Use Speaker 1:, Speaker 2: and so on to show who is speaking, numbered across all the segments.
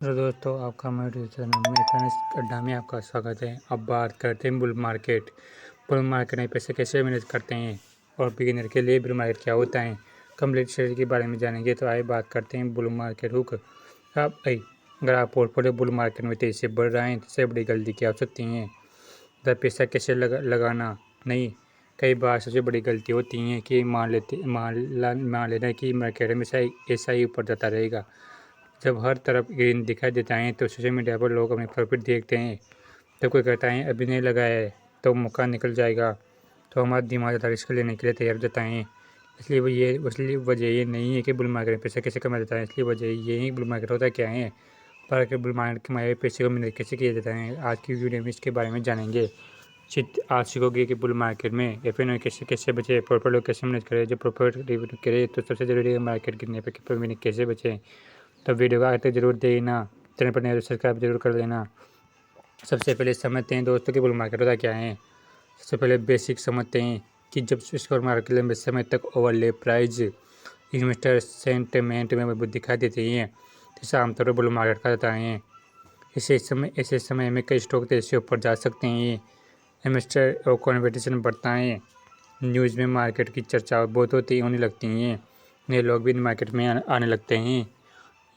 Speaker 1: Hello दोस्तों, आपका हमारे चैनल में फाइनेंस अड्डा में आपका स्वागत है। अब बात करते हैं बुल मार्केट। बुल मार्केट में पैसे कैसे मैनेज करते हैं और बिगिनर के लिए बुल मार्केट क्या होता है, कंप्लीट शेयर के बारे में जानेंगे। तो आइए बात करते हैं बुल मार्केट हुक। अगर आप पोर्टफोलियो बुल मार्केट में तेजी से बढ़ रहे हैं तो सबसे बड़ी गलती क्या हो सकती है? पैसा कैसे लगाना नहीं। कई बार सबसे बड़ी गलती होती है कि मान लेना कि मार्केट हमेशा ऐसा ही ऊपर जाता रहेगा। जब हर तरफ ग्रीन दिखाई देता है तो सोशल मीडिया पर लोग अपने प्रॉफिट देखते हैं। जब कोई कहता है अभी नहीं लगाया है तो मौका निकल जाएगा, तो हमारा दिमाग ज़्यादा रिस्क लेने के लिए तैयार हो जाता है। इसलिए वजह ये नहीं है कि बुल मार्केट में पैसा कैसे कमाया जाता है, इसलिए वजह ये है कि बुल मार्केट होता क्या है, पर अगर बुल मार्केट कमाए हुए पैसे को मैनेज कैसे किया जाता है। आज की वीडियो में इसके बारे में जानेंगे। आज सीखोगे कि बुल मार्केट में एफ कैसे कैसे बचे, पोर्टफोलियो कैसे मैनेज करें, जो प्रॉफिट करे तो सबसे ज़रूरी है मार्केट गिरने पर कैसे बचें। तो वीडियो का आखिर तक जरूर देखना, चैनल पर नया तो सब्सक्राइब जरूर कर देना। सबसे पहले समझते हैं दोस्तों कि बुल मार्केट होता क्या है। सबसे पहले बेसिक समझते हैं कि जब स्टॉक मार्केट लंबे समय तक ओवरले प्राइस इन्वेस्टर सेंटिमेंट में मजबूत दिखाई देती है तो इसे आमतौर पर बुल मार्केट कहा जाता है। ऐसे समय में कई स्टॉक तेजी से ऊपर जा सकते हैं, इन्वेस्टर और कॉम्पिटिशन बढ़ता है, न्यूज़ में मार्केट की चर्चा बहुत होने लगती हैं, नए लोग भी मार्केट में आने लगते हैं।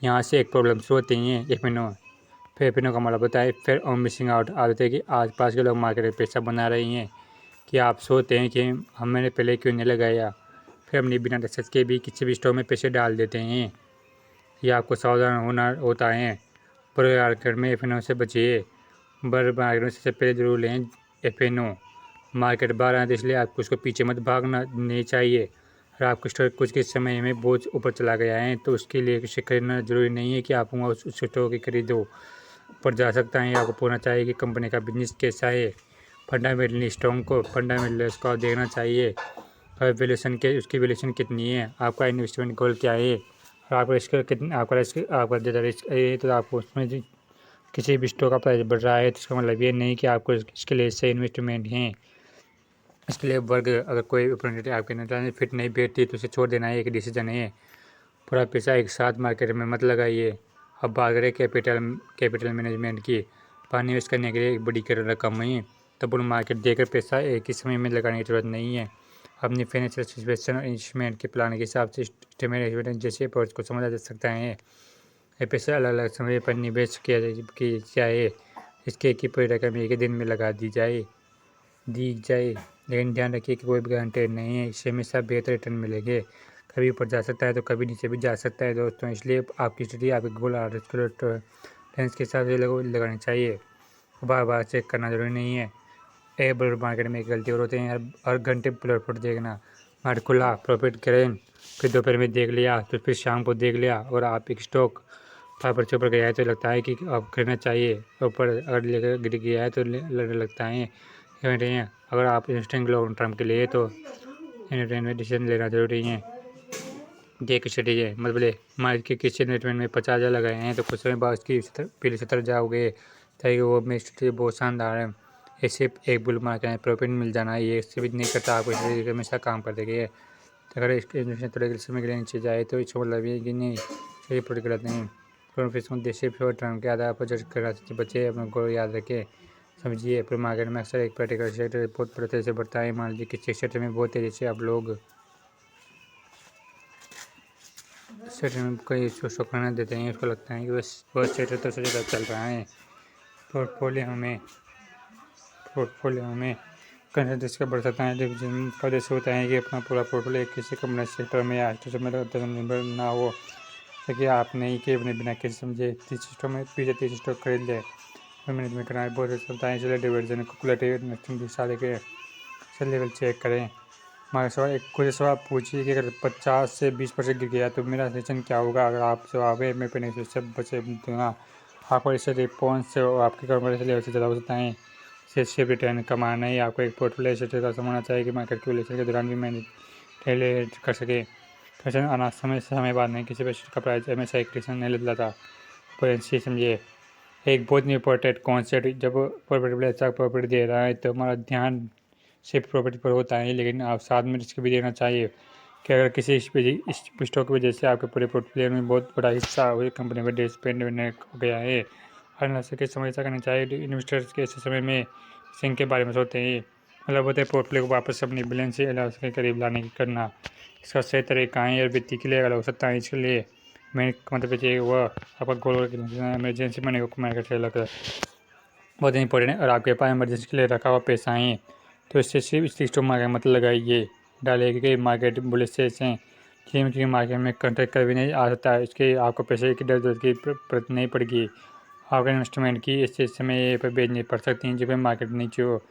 Speaker 1: यहाँ से एक प्रॉब्लम शुरू होती है एफिनो का मतलब होता है फिर और मिसिंग आउट। आदत है कि आसपास के लोग मार्केट में पैसा बना रही हैं कि आप सोचते हैं कि हमने पहले क्यों नहीं लगाया, फिर अपनी बिना रिसर्च के भी किसी भी स्टॉक में पैसे डाल देते हैं। यह आपको सावधान होना होता है। बुरे मार्केट में एफिनो से बचिए। बुरे मार्केट में सबसे पहले जरूर लें एफिनो। मार्केट बाहर आए तो इसलिए आपको उसको पीछे मत भागना नहीं चाहिए। अगर आपका स्टॉक कुछ के समय में बहुत ऊपर चला गया है तो उसके लिए उसे खरीदना जरूरी नहीं है कि आप उस स्टॉक की खरीदो। ऊपर जा सकता है, आपको पूछना चाहिए कि कंपनी का बिजनेस कैसा है, फंडामेंटल्स को देखना चाहिए और उसकी वैल्यूएशन कितनी है, आपका इन्वेस्टमेंट गोल क्या है, और आपका ज़्यादा रिस्क है तो आपको उसमें किसी भी स्टॉक का प्राइस बढ़ रहा है तो इसका मतलब ये नहीं कि आपको इसके लिए सही इन्वेस्टमेंट है। इसके लिए वर्ग अगर कोई अपॉर्चुनिटी आपके नज़र फिट नहीं बैठती तो उसे छोड़ देना है, एक डिसीजन है। पूरा पैसा एक साथ मार्केट में मत लगाइए। अब बात करें कैपिटल मैनेजमेंट की। पानी निवेश करने के लिए एक बड़ी रकम है तो बुल मार्केट देकर पैसा एक ही समय में लगाने की जरूरत नहीं है। अपनी फाइनेंशियल सिचुएशन और इन्वेस्टमेंट के प्लान के हिसाब से इस्टीमेट जैसे अप्रोच को समझा जा सकता है। ये पैसा अलग अलग समय पर निवेश किया जाए, इसके की पूरी रकम एक ही दिन में लगा दी जाए। लेकिन ध्यान रखिए कि कोई भी गारंटी नहीं है, इससे हमेशा बेहतर रिटर्न मिलेंगे। कभी ऊपर जा सकता है तो कभी नीचे भी जा सकता है दोस्तों, इसलिए आपकी स्टडी आपके गोल और टॉलरेंस के हिसाब से लगानी चाहिए। बार बार चेक करना जरूरी नहीं है। बुल मार्केट में एक गलती और होती है, हर घंटे प्रॉफिट देखना। मार्केट खुला प्रॉफिट करें, फिर दोपहर में देख लिया, तो फिर शाम को देख लिया और आप एक स्टॉक 5% ऊपर गया है तो लगता है कि अब खरीदना चाहिए, ऊपर अगर लेकर गिर गया है तो लगने लगता है। अगर आप इन्वेस्टिंग लॉन्ग टर्म के लिए तो इन्वेस्टमेंट डिसीजन लेना जरूरी है। एक स्ट्रेटेजी है, मतलब मार्केट के किसी इन्वेस्टमेंट में 50,000 लगाए हैं तो कुछ समय बाद उसकी पहले 70 जाओगे, ताकि वो मेरी स्ट्रेटेजी बहुत शानदार है। ऐसे एक बुल मार्केट में प्रॉफिट मिल जाना ये सिर्फ नहीं करता, आपको स्ट्रेटेजी हमेशा काम कर देगी। अगर इसके इन्वेस्टमेंट थोड़े समय के लिए नीचे जाए तो इसका मतलब ये कि नहीं, सही प्रोडक्ट गलत नहीं। प्रॉफिट उद्देश्य शॉर्ट टर्म के आधार पर जज करना से बचे, अपने को याद रखें। समझिए, बुल मार्केट में अक्सर एक पर्टिकुलर सेक्टर बहुत बड़े तेजी से बढ़ता है। मान लीजिए किसी सेक्टर में बहुत तेजी से आप लोग सेक्टर में कोई शो करना देते हैं, उसको लगता है कि वह सेक्टर तो सबसे ज़्यादा चल रहा है। पोर्टफोलियो में कंसेंट्रेशन का बढ़ सकता है, जिनका उद्देश्य होता है कि अपना पूरा पोर्टफोलियो किसी कंपनी सेक्टर में या सेक्टर में निर्भर ना हो ताकि आप नहीं कि अपने बिना किसी समझे 30 स्टॉक खरीद ले। मैनेजमेंट करना बहुत अच्छा होता है, इसलिए डिविजन कैलकुलेटिव इन्वेस्टिंग के साथ के लेवल चेक करें। हमारे सवाल एक कुछ सवाल पूछिए कि अगर 50 से 20% गिर गया तो मेरा रिएक्शन क्या होगा। अगर आप जवाब है मैं पहले से बचे दूँगा, आपको इससे रिस्पॉन्स से आपकी कॉन्फिडेंस लेवल से ज़्यादा हो सकता है। सेफ रिटर्न कमाना ही आपको एक पोर्टफोलियो से का समझना चाहिए कि मार्केट कैलकुलेशन के दौरान भी मैंने कैलकुलेट कर सके। फैशन अनाज समय बाद नहीं, किसी भी का प्राइस हमेशा एक डिसीजन नहीं लेता। पोटेंशियल समझिए, एक बहुत इंपॉर्टेंट कॉन्सेप्ट। जब प्रॉपर्टी अच्छा प्रॉपर्टी दे रहा है तो हमारा ध्यान सिर्फ प्रॉपर्टी पर होता है, लेकिन आप साथ में रिस्क भी देना चाहिए। कि अगर किसी स्टॉक की वजह से आपके पूरे पोर्टफोलियो में बहुत बड़ा हिस्सा हुई कंपनी में डिस्पेंड हो गया है, हर नशे की समझता करनी चाहिए। इन्वेस्टर्स के ऐसे समय में सिंह के बारे में सोचते हैं, मतलब होते हैं पोर्टफोलियो को वापस अपनी बैलेंस शीट के करीब लाने की करना। इसका सही तरीका है और वित्तीय के लिए अगर हो सकता है, इसके लिए मेन मतलब चाहिए वह आपका गोल इमरजेंसी मनी को कमाने का चलता बहुत इंपॉर्टेंट है। और आपके पास इमरजेंसी के लिए रखा हुआ पैसा है तो इससे सिर्फ स्टॉक मार्केट मत लगाइए, डालिए कि मार्केट बुलिश हैं कि मार्केट में कंट्रैक्ट कभी नहीं आ सकता है। इसके आपको पैसे की जरूरत की जरूरत नहीं पड़ेगी। आपका इन्वेस्टमेंट की इस समय पर बेचनी पड़ सकती हैं जब मार्केट नीचे हो।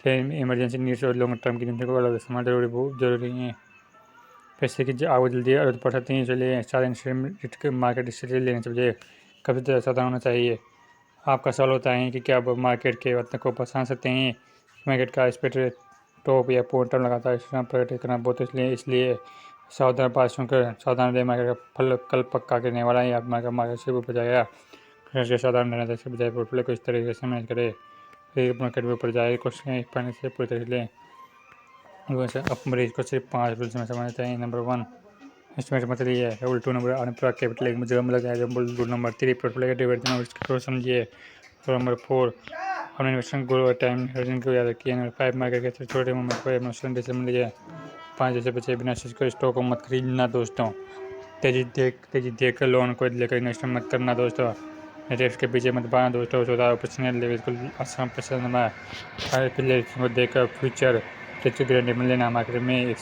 Speaker 1: इमरजेंसी नीड्स और लॉन्ग टर्म की नीति को अलग समझना जरूरी है। पैसे की आपको जल्दी जरूरत पड़ सकती है, इसलिए सारे मार्केट स्ट्रेटेजी लेने से बजाय कभी ज़्यादा सावधान होना चाहिए। आपका सवाल होता है कि क्या आप मार्केट के वक्त को पहचान सकते हैं? मार्केट का स्पेक्टर टॉप या बॉटम लगातार इस तरह प्रकट करना बहुत इसलिए सावधान बात सुनकर सावधान रहे। मार्केट का फल कल पक्का करने वाला है। आप मार्केट से ऊपर जाएगा, सावधान रहना से बजाय पोर्टफोलियो को इस तरीके से मैनेज करें मार्केट में ऊपर जाए क्वेश्चन पढ़ने से पूरी तरह लें। वैसे अपने को सिर्फ 5 रूल्स में समझना चाहिए। नंबर 1 एस्टिमेट मतलब ये है। रूल 2 नंबर आने पूरा कैपिटल एक मुझे लगा है। रूल नंबर 3 पोर्टफोलियो डिवीजन और इसको समझिए। रूल नंबर 4 अपने इन्वेस्टमेंट गोल और टाइम होराइजन को याद रखिए। नंबर 5 मार्केट के छोटे मोमेंट पर इमोशनल डिसीजन लीजिए। 5 जैसे बचे बिना सोच कर स्टॉक को मत खरीदना दोस्तों। तेजी देख कर लोन को लेकर इन्वेस्टमेंट मत करना दोस्तों। रेट्स के पीछे मत भागना दोस्तों। 14 पर्सनल बिल्कुल आसान पसंद है। प्लेयर को देखकर फ्यूचर रिटर्न गारंटी मिल लेना। मार्केट में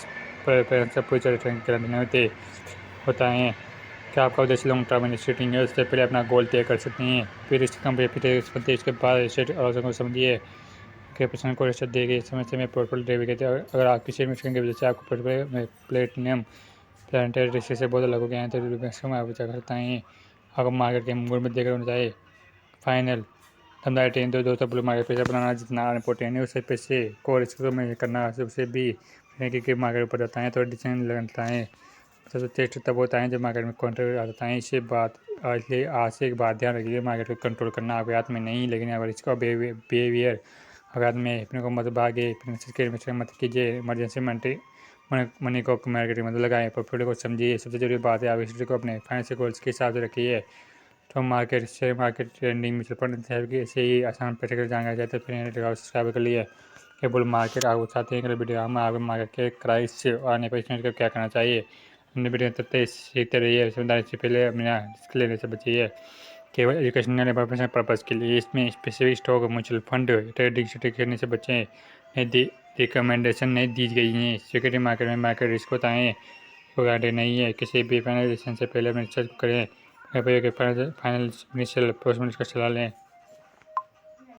Speaker 1: फ्यूचर रिटर्न गारंटी नहीं होता है। क्या आपका उद्देश्य लॉन्ग टर्म इन्वेस्टिंग है, उससे पहले अपना गोल तय कर सकते हैं। फिर इसकी कंपनी फिर इसके बाद स्टेट और को समझिए कि पर्सन को रिसर्च देगी समय में पोर्टफोलियो ड्राइव कहते हैं। अगर आप किसी इन्वेस्टमेंट की वजह से आपको पोर्टफोलियो में प्लेटिनम प्लानिटरी रिस्क से बहुत अलग हो गया है तो मैक्सिमम आप बचा सकता है। आपको मार्केट के मूड में देखकर होना चाहिए। फाइनल समझाए टीम दो दोस्तों बुल मार्केट पैसा बनाना जितना इम्पोर्टेंट है उससे पैसे को रिस्क में करना उससे भी कि मार्केट ऊपर जाता है तो डिसीजन लगता है। सबसे टेस्ट तब होता है जब मार्केट में कंट्रोल आ जाता है। इसलिए आज से एक बात ध्यान रखिए, मार्केट को कंट्रोल करना आपके हाथ में नहीं लेकिन अगर इसका बिहेवियर अगर हाथ में अपने को मत भागे मत कीजिए। इमरजेंसी मनी को मार्केट में लगाएं, पोर्टफोलियो को समझिए। सबसे जरूरी बात है आप हिस्ट्री को अपने फाइनेंशियल गोल्स के हिसाब से रखिए। तो market share market trending mutual fund ऐसे ही आसान प्रैक्टिकल जानकारी चाहते हैं फिर सब्सक्राइब कर लिए कि बुल मार्केट आप चाहते हैं कि वीडियो हम आपके मार्केट के क्राइस से आने पर क्या करना चाहिए। अपने वीडियो तब तक सीखते रहिए, समझदारी से पहले अपना रिस्क लेने से बचिए। केवल एजुकेशनल प्रोफेशनल पर्पज़ के लिए इसमें specific stock mutual fund trading से करने से बचें। रिकमेंडेशन नहीं दी गई है। सिक्योरिटी मार्केट में मार्केट रिस्क होता है, कोई गारंटी नहीं है। किसी भी फाइनेंशियल से पहले अपने रिसर्च करें। फाइनेंशियल प्रोफेशनल का सलाह लें।